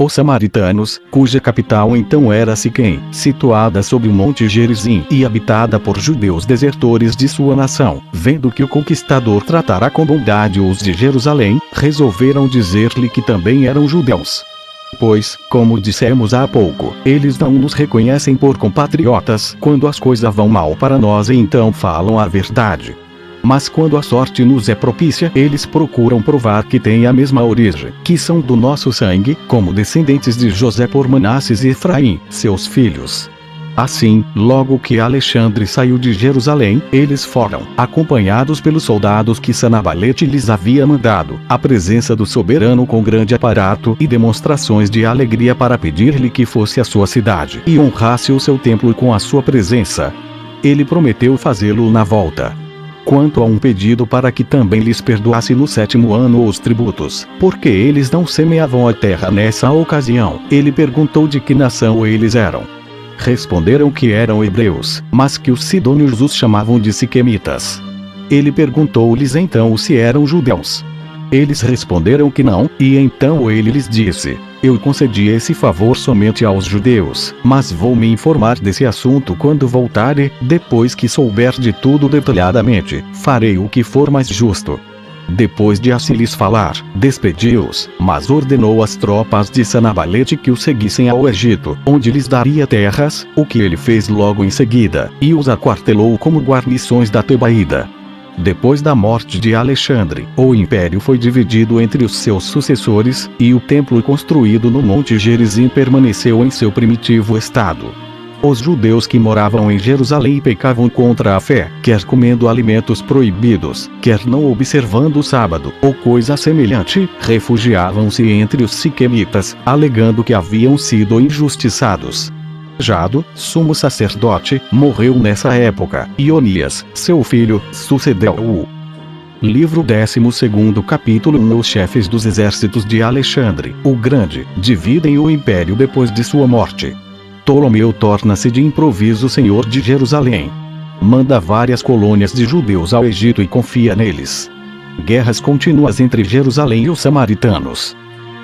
Os samaritanos, cuja capital então era Siquém, situada sob o monte Gerizim e habitada por judeus desertores de sua nação, vendo que o conquistador tratara com bondade os de Jerusalém, resolveram dizer-lhe que também eram judeus. Pois, como dissemos há pouco, eles não nos reconhecem por compatriotas quando as coisas vão mal para nós e então falam a verdade. Mas quando a sorte nos é propícia, eles procuram provar que têm a mesma origem, que são do nosso sangue, como descendentes de José por Manasses e Efraim, seus filhos. Assim, logo que Alexandre saiu de Jerusalém, eles foram, acompanhados pelos soldados que Sanabalete lhes havia mandado, à presença do soberano com grande aparato e demonstrações de alegria para pedir-lhe que fosse à sua cidade e honrasse o seu templo com a sua presença. Ele prometeu fazê-lo na volta. Quanto a um pedido para que também lhes perdoasse no 7º ano os tributos, porque eles não semeavam a terra nessa ocasião, ele perguntou de que nação eles eram. Responderam que eram hebreus, mas que os sidônios os chamavam de siquemitas. Ele perguntou-lhes então se eram judeus. Eles responderam que não, e então ele lhes disse: eu concedi esse favor somente aos judeus, mas vou me informar desse assunto quando voltar e, depois que souber de tudo detalhadamente, farei o que for mais justo. Depois de assim lhes falar, despediu-os, mas ordenou às tropas de Sanabalete que o seguissem ao Egito, onde lhes daria terras, o que ele fez logo em seguida, e os aquartelou como guarnições da Tebaída. Depois da morte de Alexandre, o império foi dividido entre os seus sucessores, e o templo construído no monte Gerizim permaneceu em seu primitivo estado. Os judeus que moravam em Jerusalém pecavam contra a fé, quer comendo alimentos proibidos, quer não observando o sábado, ou coisa semelhante, refugiavam-se entre os siquemitas, alegando que haviam sido injustiçados. Jado, sumo sacerdote, morreu nessa época, e Onias, seu filho, sucedeu-o. Livro 12º capítulo 1. Os chefes dos exércitos de Alexandre, o Grande, dividem o império depois de sua morte. Ptolomeu torna-se de improviso senhor de Jerusalém. Manda várias colônias de judeus ao Egito e confia neles. Guerras contínuas entre Jerusalém e os samaritanos.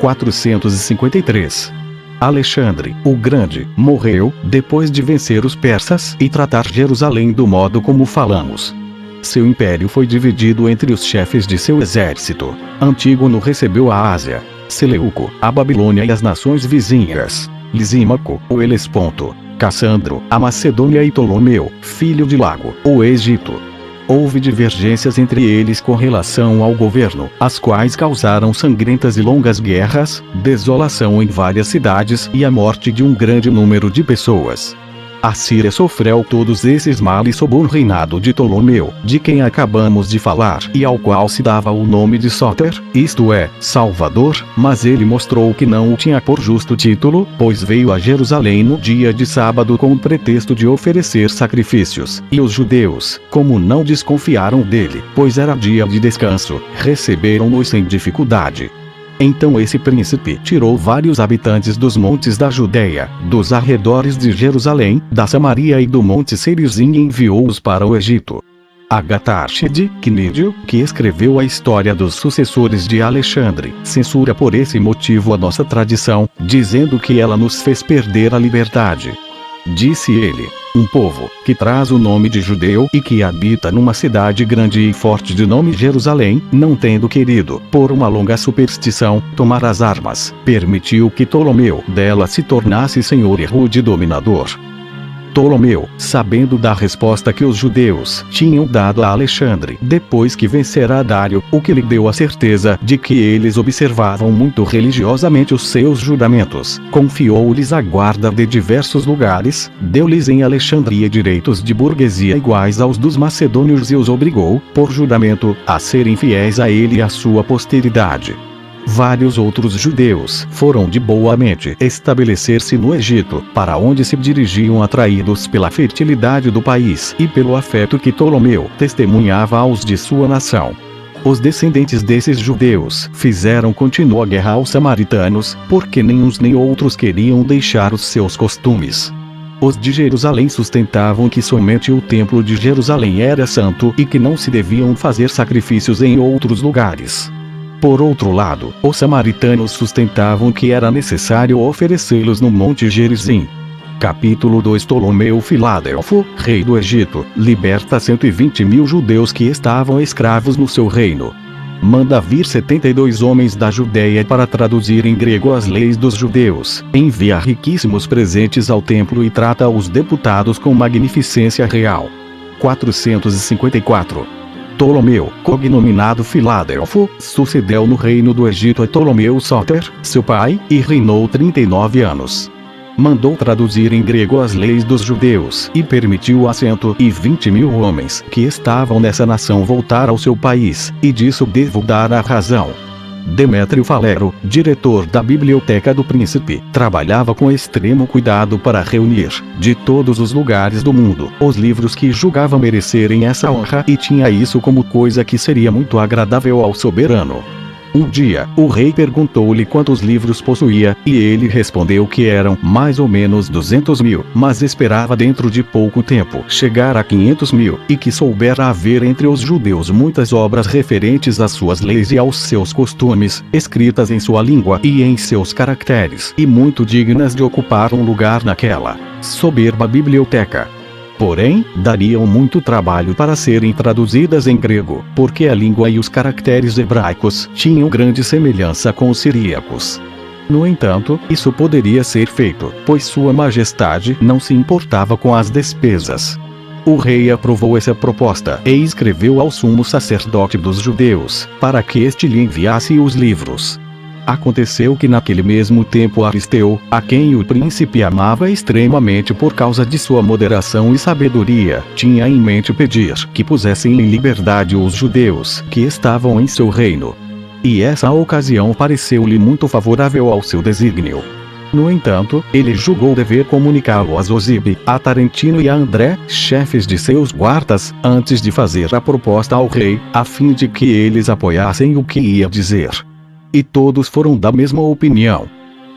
453. Alexandre, o Grande, morreu, depois de vencer os persas e tratar Jerusalém do modo como falamos. Seu império foi dividido entre os chefes de seu exército. Antígono recebeu a Ásia, Seleuco, a Babilônia e as nações vizinhas, Lisímaco, o Helesponto, Cassandro, a Macedônia e Ptolomeu, filho de Lago, o Egito. Houve divergências entre eles com relação ao governo, as quais causaram sangrentas e longas guerras, desolação em várias cidades e a morte de um grande número de pessoas. A Síria sofreu todos esses males sob o reinado de Ptolomeu, de quem acabamos de falar e ao qual se dava o nome de Sóter, isto é, Salvador, mas ele mostrou que não o tinha por justo título, pois veio a Jerusalém no dia de sábado com o pretexto de oferecer sacrifícios, e os judeus, como não desconfiaram dele, pois era dia de descanso, receberam-no sem dificuldade. Então esse príncipe tirou vários habitantes dos montes da Judéia, dos arredores de Jerusalém, da Samaria e do monte Serizim e enviou-os para o Egito. Agatarxide, Cnídio, que escreveu a história dos sucessores de Alexandre, censura por esse motivo a nossa tradição, dizendo que ela nos fez perder a liberdade. Disse ele: um povo, que traz o nome de judeu e que habita numa cidade grande e forte de nome Jerusalém, não tendo querido, por uma longa superstição, tomar as armas, permitiu que Ptolomeu dela se tornasse senhor e rude dominador. Ptolomeu, sabendo da resposta que os judeus tinham dado a Alexandre depois que vencera Dário, o que lhe deu a certeza de que eles observavam muito religiosamente os seus juramentos, confiou-lhes a guarda de diversos lugares, deu-lhes em Alexandria direitos de burguesia iguais aos dos macedônios e os obrigou, por juramento, a serem fiéis a ele e à sua posteridade. Vários outros judeus foram de boa mente estabelecer-se no Egito, para onde se dirigiam atraídos pela fertilidade do país e pelo afeto que Ptolomeu testemunhava aos de sua nação. Os descendentes desses judeus fizeram contínua guerra aos samaritanos, porque nem uns nem outros queriam deixar os seus costumes. Os de Jerusalém sustentavam que somente o templo de Jerusalém era santo e que não se deviam fazer sacrifícios em outros lugares. Por outro lado, os samaritanos sustentavam que era necessário oferecê-los no Monte Gerizim. Capítulo 2. Ptolomeu Filadelfo, rei do Egito, liberta 120.000 judeus que estavam escravos no seu reino. Manda vir 72 homens da Judéia para traduzir em grego as leis dos judeus, envia riquíssimos presentes ao templo e trata os deputados com magnificência real. 454. Ptolomeu, cognominado Filadelfo, sucedeu no reino do Egito a Ptolomeu Sóter, seu pai, e reinou 39 anos. Mandou traduzir em grego as leis dos judeus e permitiu a 120.000 homens que estavam nessa nação voltar ao seu país, e disso devo dar a razão. Demétrio Falero, diretor da biblioteca do príncipe, trabalhava com extremo cuidado para reunir, de todos os lugares do mundo, os livros que julgava merecerem essa honra e tinha isso como coisa que seria muito agradável ao soberano. Um dia, o rei perguntou-lhe quantos livros possuía, e ele respondeu que eram mais ou menos 200.000, mas esperava dentro de pouco tempo chegar a 500.000, e que soubera haver entre os judeus muitas obras referentes às suas leis e aos seus costumes, escritas em sua língua e em seus caracteres, e muito dignas de ocupar um lugar naquela soberba biblioteca. Porém, dariam muito trabalho para serem traduzidas em grego, porque a língua e os caracteres hebraicos tinham grande semelhança com os siríacos. No entanto, isso poderia ser feito, pois Sua Majestade não se importava com as despesas. O rei aprovou essa proposta e escreveu ao sumo sacerdote dos judeus, para que este lhe enviasse os livros. Aconteceu que naquele mesmo tempo Aristeu, a quem o príncipe amava extremamente por causa de sua moderação e sabedoria, tinha em mente pedir que pusessem em liberdade os judeus que estavam em seu reino. E essa ocasião pareceu-lhe muito favorável ao seu desígnio. No entanto, ele julgou dever comunicá-lo a Zosibe, a Tarentino e a André, chefes de seus guardas, antes de fazer a proposta ao rei, a fim de que eles apoiassem o que ia dizer. E todos foram da mesma opinião.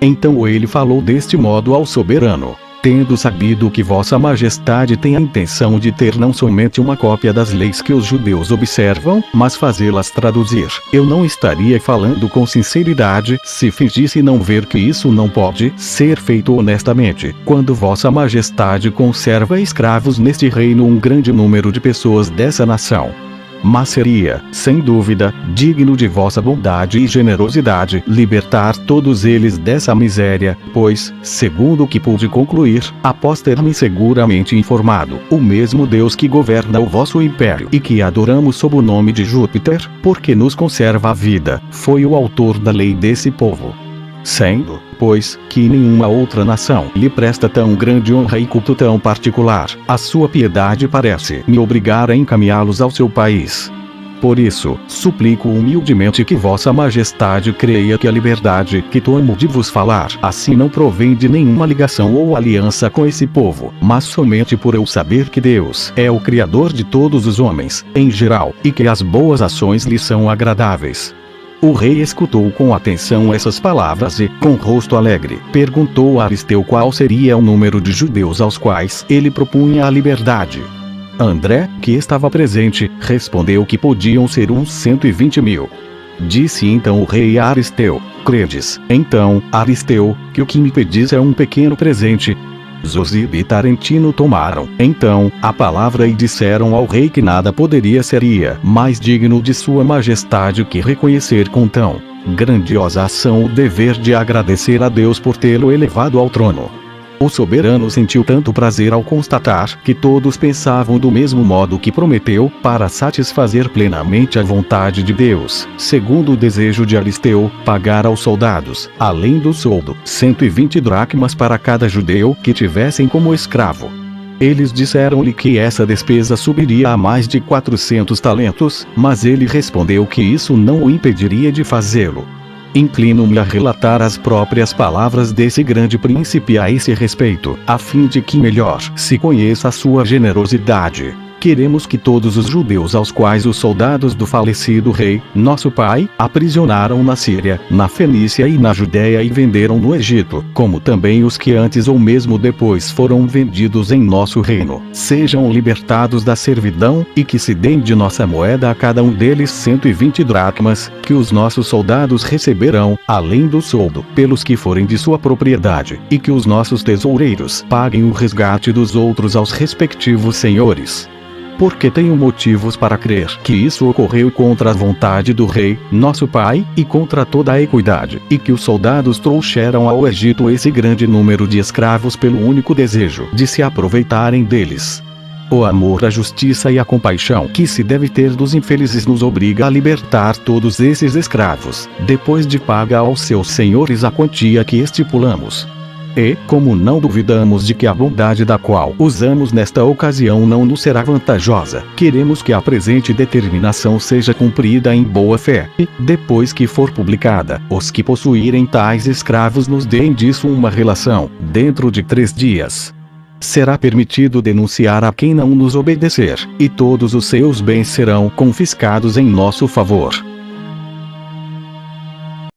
Então ele falou deste modo ao soberano: tendo sabido que Vossa Majestade tem a intenção de ter não somente uma cópia das leis que os judeus observam, mas fazê-las traduzir, eu não estaria falando com sinceridade se fingisse não ver que isso não pode ser feito honestamente, quando Vossa Majestade conserva escravos neste reino um grande número de pessoas dessa nação. Mas seria, sem dúvida, digno de vossa bondade e generosidade libertar todos eles dessa miséria, pois, segundo o que pude concluir, após ter-me seguramente informado, o mesmo Deus que governa o vosso império e que adoramos sob o nome de Júpiter, porque nos conserva a vida, foi o autor da lei desse povo. Sendo, pois, que nenhuma outra nação lhe presta tão grande honra e culto tão particular, a sua piedade parece me obrigar a encaminhá-los ao seu país. Por isso, suplico humildemente que Vossa Majestade creia que a liberdade que tomo de vos falar assim não provém de nenhuma ligação ou aliança com esse povo, mas somente por eu saber que Deus é o Criador de todos os homens, em geral, e que as boas ações lhe são agradáveis. O rei escutou com atenção essas palavras e, com rosto alegre, perguntou a Aristeu qual seria o número de judeus aos quais ele propunha a liberdade. André, que estava presente, respondeu que podiam ser uns 120.000. Disse então o rei a Aristeu: credes, então, Aristeu, que o que me pedis é um pequeno presente? Zosibe e Tarentino tomaram, então, a palavra e disseram ao rei que nada seria mais digno de Sua Majestade que reconhecer com tão grandiosa ação o dever de agradecer a Deus por tê-lo elevado ao trono. O soberano sentiu tanto prazer ao constatar que todos pensavam do mesmo modo que prometeu, para satisfazer plenamente a vontade de Deus, segundo o desejo de Aristeu, pagar aos soldados, além do soldo, 120 dracmas para cada judeu que tivessem como escravo. Eles disseram-lhe que essa despesa subiria a mais de 400 talentos, mas ele respondeu que isso não o impediria de fazê-lo. Inclino-me a relatar as próprias palavras desse grande príncipe a esse respeito, a fim de que melhor se conheça a sua generosidade. Queremos que todos os judeus aos quais os soldados do falecido rei, nosso pai, aprisionaram na Síria, na Fenícia e na Judéia e venderam no Egito, como também os que antes ou mesmo depois foram vendidos em nosso reino, sejam libertados da servidão, e que se deem de nossa moeda a cada um deles 120 dracmas, que os nossos soldados receberão, além do soldo, pelos que forem de sua propriedade, e que os nossos tesoureiros paguem o resgate dos outros aos respectivos senhores. Porque tenho motivos para crer que isso ocorreu contra a vontade do rei, nosso pai, e contra toda a equidade, e que os soldados trouxeram ao Egito esse grande número de escravos pelo único desejo de se aproveitarem deles. O amor, a justiça e a compaixão que se deve ter dos infelizes nos obriga a libertar todos esses escravos, depois de paga aos seus senhores a quantia que estipulamos. E, como não duvidamos de que a bondade da qual usamos nesta ocasião não nos será vantajosa, queremos que a presente determinação seja cumprida em boa fé, e, depois que for publicada, os que possuírem tais escravos nos deem disso uma relação, dentro de 3 dias. Será permitido denunciar a quem não nos obedecer, e todos os seus bens serão confiscados em nosso favor.